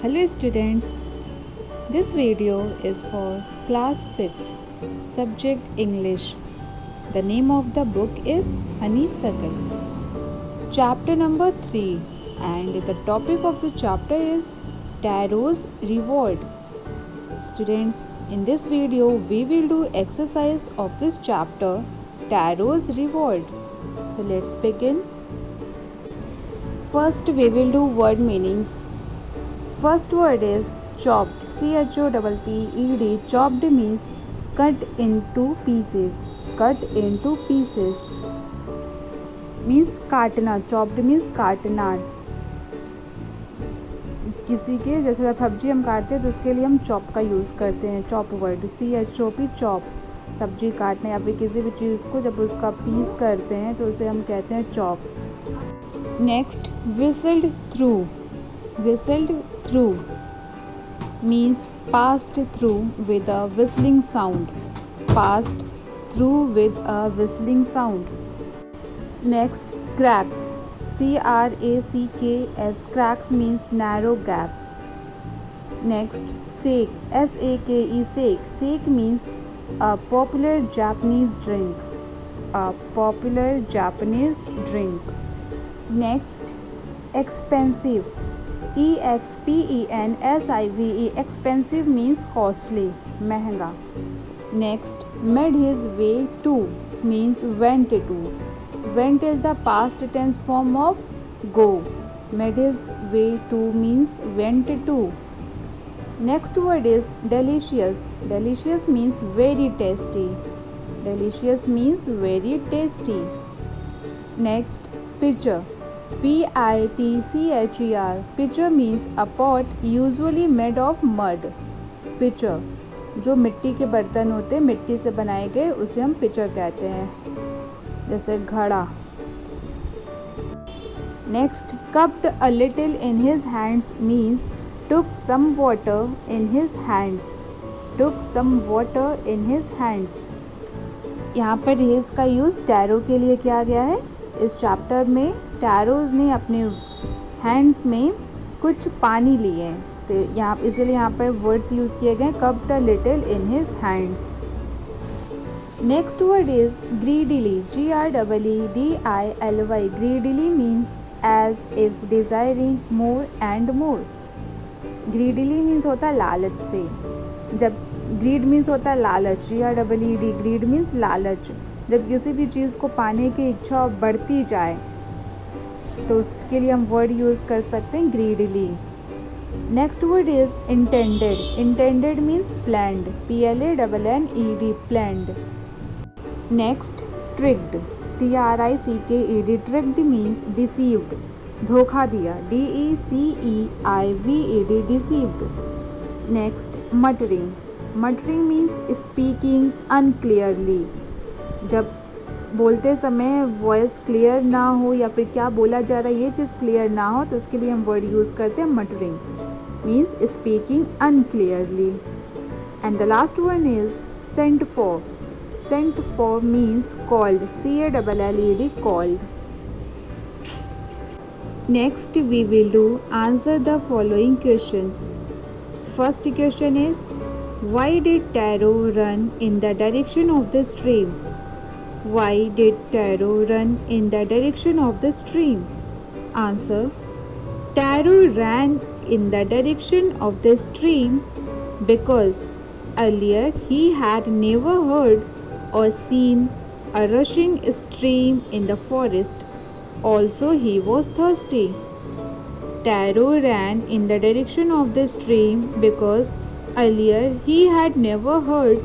Hello students, this video is for class 6, subject English. The name of the book is Honeysuckle. Chapter number 3 and the topic of the chapter is Taro's Reward. Students, in this video we will do exercise of this chapter, Taro's Reward. So let's begin. First we will do word meanings. First word is chopped, chopped. Chopped means cut into pieces. Cut into pieces means काटना. Chopped means काटना. किसी के जैसे सब्जी हम काटते हैं तो उसके लिए हम चॉप का यूज़ करते हैं. चॉप वर्ड CHOP चॉप, सब्जी काटना या फिर किसी भी चीज़ को जब उसका पीस करते हैं तो उसे हम कहते हैं chop. Next whistled through. Whistled through means passed through with a whistling sound. Passed through with a whistling sound. Next, cracks. CRACKS. Cracks means narrow gaps. Next, sake. SAKE. Sake. Sake means a popular Japanese drink. A popular Japanese drink. Next, expensive. EXPENSIVE. Expensive means costly, महंगा. Next, made his way to means went to. Went is the past tense form of go. Made his way to means went to. Next word is delicious. Delicious means very tasty. Delicious means very tasty. Next, pitcher. PITCHER. Pitcher means a pot usually made of mud. Pitcher जो मिट्टी के बर्तन होते हैं, मिट्टी से बनाए गए, उसे हम पिचर कहते हैं, जैसे घड़ा. Next, cupped a little in his hands means took some water in his hands. Took some water in his hands. यहाँ पर his का यूज़ टैरो के लिए किया गया है. इस चैप्टर में टैरोज ने अपने हैंड्स में कुछ पानी लिए हैं, तो यहाँ इसलिए यहाँ पर वर्ड्स यूज़ किए गए, cupped a little in his hands. Next word is greedily. GREEDILY. Greedily means as if desiring more and more. Greedily means होता है लालच से. जब greed means होता है लालच, GREED. Greed means लालच. जब किसी भी चीज़ को पाने की इच्छा बढ़ती जाए तो उसके लिए हम वर्ड यूज़ कर सकते हैं greedily. Next word is intended. Intended means planned. PLANNED. Planned. Next, tricked. TRICKED. Tricked means deceived. धोखा दिया. DECEIVED. Deceived. Next, muttering. Muttering means speaking unclearly. जब बोलते समय वॉइस क्लियर ना हो या फिर क्या बोला जा रहा है ये चीज़ क्लियर ना हो तो उसके लिए हम वर्ड यूज़ करते हैं muttering. Means speaking unclearly. And the last one is sent for. Sent for means called. CALLED. Called. Next we will do answer the following questions. First question is, why did Taro run in the direction of the stream? Why did Taro run in the direction of the stream? Answer, Taro ran in the direction of the stream because earlier he had never heard or seen a rushing stream in the forest. Also he was thirsty. Taro ran in the direction of the stream because earlier he had never heard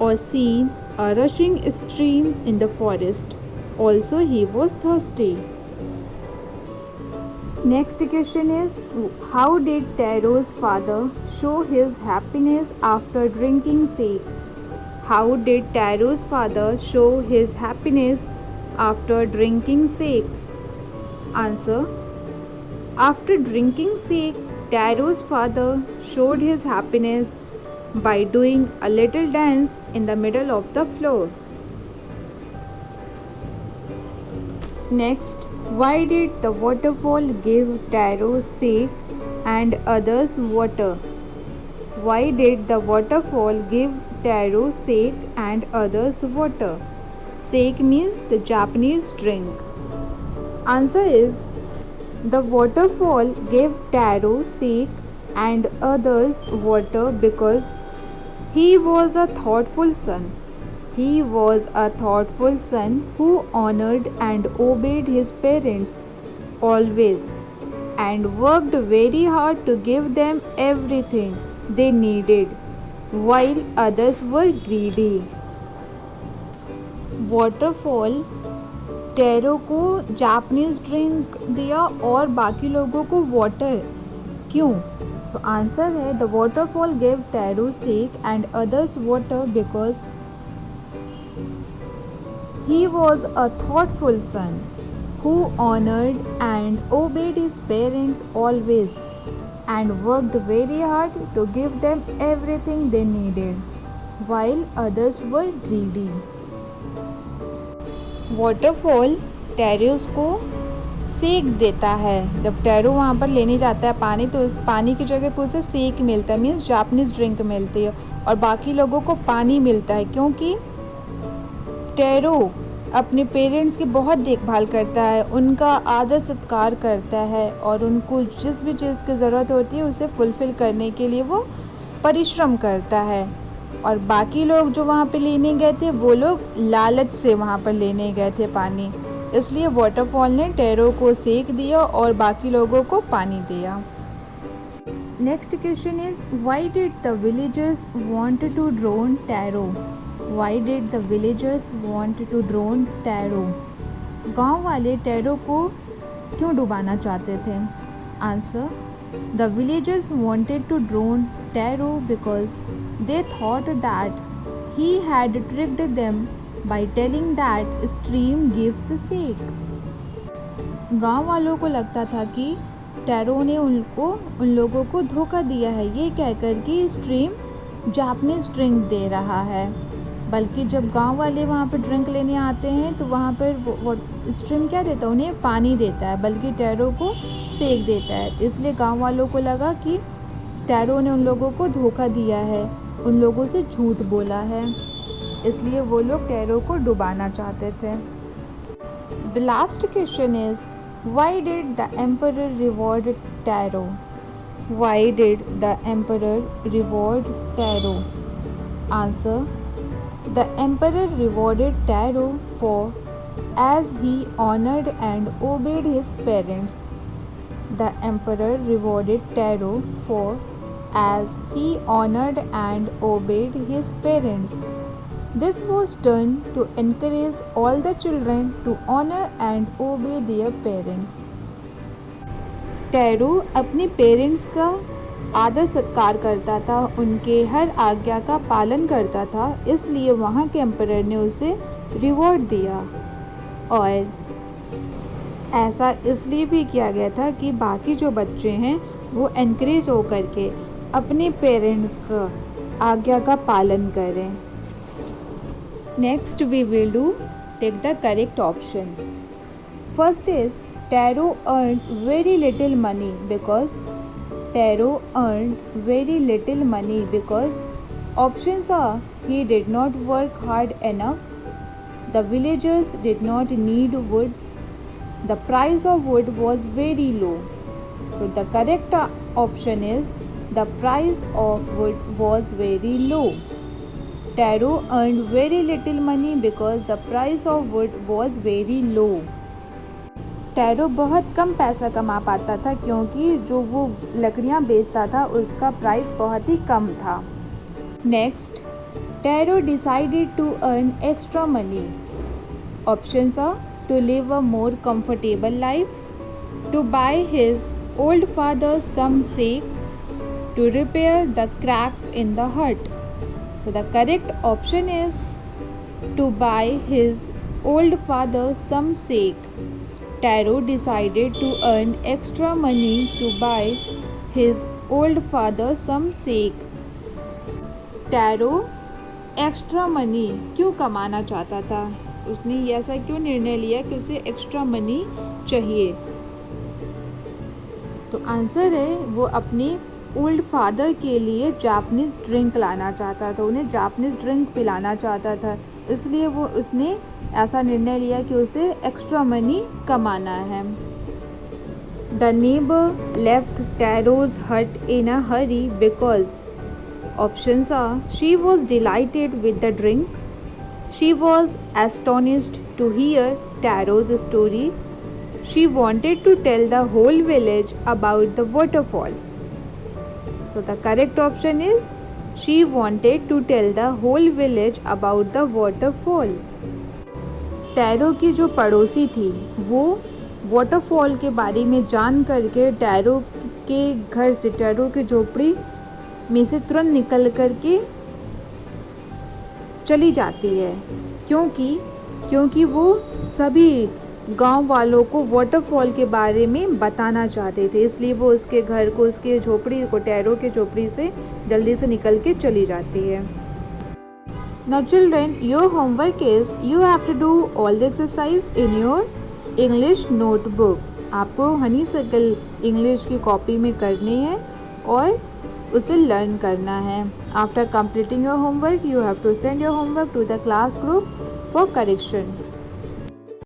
or seen a rushing stream in the forest. Also he was thirsty. Next question is, how did Taro's father show his happiness after drinking sake? How did Taro's father show his happiness after drinking sake? Answer, after drinking sake, Taro's father showed his happiness by doing a little dance in the middle of the floor. Next, why did the waterfall give Taro sake? and others water. Why did the waterfall give Taro sake and others water? Sake means the Japanese drink. Answer is the waterfall gave Taro sake and others water because he was a thoughtful son. He was a thoughtful son who honored and obeyed his parents always and worked very hard to give them everything they needed while others were greedy. Waterfall Taro को Japanese drink दिया और बाकी लोगों को water क्यों? So answer है the waterfall give Taro sake and others water because he was a thoughtful son who honored and obeyed his parents always and worked very hard to give them everything they needed while others were greedy. Waterfall Taro's को सेक देता है। जब tarot वहाँ पर लेने जाता है पानी तो उस पानी की जगह पर उसे सेक मिलता है, मीन्स जापानीज ड्रिंक मिलती है और बाकी लोगों को पानी मिलता है क्योंकि टेरो अपने पेरेंट्स की बहुत देखभाल करता है, उनका आदर सत्कार करता है और उनको जिस भी चीज़ की ज़रूरत होती है उसे फुलफ़िल करने के लिए वो परिश्रम करता है। और बाकी लोग जो वहाँ पे लेने गए थे वो लोग लालच से वहाँ पर लेने गए थे पानी, इसलिए वाटरफॉल ने टेरो को सेक दिया और बाकी लोगों को पानी दिया। Next question is why did the villagers want to drown Taro? Why did the villagers want to drown Taro? गांव वाले टेरो को क्यों डुबाना चाहते थे? Answer the villagers wanted to drown Taro because they thought that he had tricked them by telling that stream gives sake. गांव वालों को लगता था कि टेरो ने उन लोगों को धोखा दिया है ये कहकर कि स्ट्रीम जापानीज ड्रिंक दे रहा है, बल्कि जब गांव वाले वहाँ पर ड्रिंक लेने आते हैं तो वहाँ पर स्ट्रीम क्या देता है, उन्हें पानी देता है, बल्कि टेरो को सेक देता है। इसलिए गांव वालों को लगा कि टेरो ने उन लोगों को धोखा दिया है, उन लोगों से झूठ बोला है, इसलिए वो लोग टेरो को डुबाना चाहते थे। The last question is why did the emperor reward Taro? Why did the emperor reward Taro? Answer the emperor rewarded Taro for as he honoured and obeyed his parents. The emperor rewarded Taro for as he honored and obeyed his parents. This was done to encourage all the children to honor and obey their parents. Tarot अपने parents का आदर सत्कार करता था, उनके हर आज्ञा का पालन करता था, इसलिए वहाँ के एम्परर ने उसे रिवॉर्ड दिया। और ऐसा इसलिए भी किया गया था कि बाकी जो बच्चे हैं वो एनकरेज होकर के अपने पेरेंट्स का आज्ञा का पालन करें। Next we will do take the correct option. First is Taro earned very little money because Taro earned very little money because options are he did not work hard enough, the villagers did not need wood, the price of wood was very low. So the correct option is the price of wood was very low. Taro earned very little money because the price of wood was very low. Tarot बहुत कम पैसा कमा पाता था क्योंकि जो वो लकड़ियाँ बेचता था उसका प्राइस बहुत ही कम था। Next, Taro decided to earn extra money. Options are to live a more comfortable life, to buy his old father some sake, to repair the cracks in the hut. So the correct option is to buy his old father some sake. Taro decided to earn extra money to buy his old father some sake. Taro extra money क्यों कमाना चाहता था? उसने ऐसा क्यों निर्णय लिया कि उसे एक्स्ट्रा मनी चाहिए? तो आंसर है वो अपने ओल्ड फादर के लिए जापानीज ड्रिंक लाना चाहता था, उन्हें जापानीज ड्रिंक पिलाना चाहता था, इसलिए वो उसने ऐसा निर्णय लिया कि उसे एक्स्ट्रा मनी कमाना है। The neighbour left Taro's hut in a hurry because options are she was delighted with the drink, she was astonished to hear Taro's story, she wanted to tell the whole village about the waterfall. So the correct option is she wanted to tell the whole village about the waterfall. Tarot की जो पड़ोसी थी वो waterfall के बारे में जान करके टैरो के घर से, टैरो की झोपड़ी में से तुरंत निकल करके चली जाती है, क्योंकि वो सभी गांव वालों को वाटरफॉल के बारे में बताना चाहते थे, इसलिए वो उसके घर को, उसके झोपड़ी को, टैरो के झोपड़ी से जल्दी से निकल के चली जाती है। Now children, your homework is you have to do all the exercise in your English notebook. आपको हनी सर्कल इंग्लिश की कॉपी में करनी है और उसे लर्न करना है। After completing your homework, you have to send your homework to the class group for correction.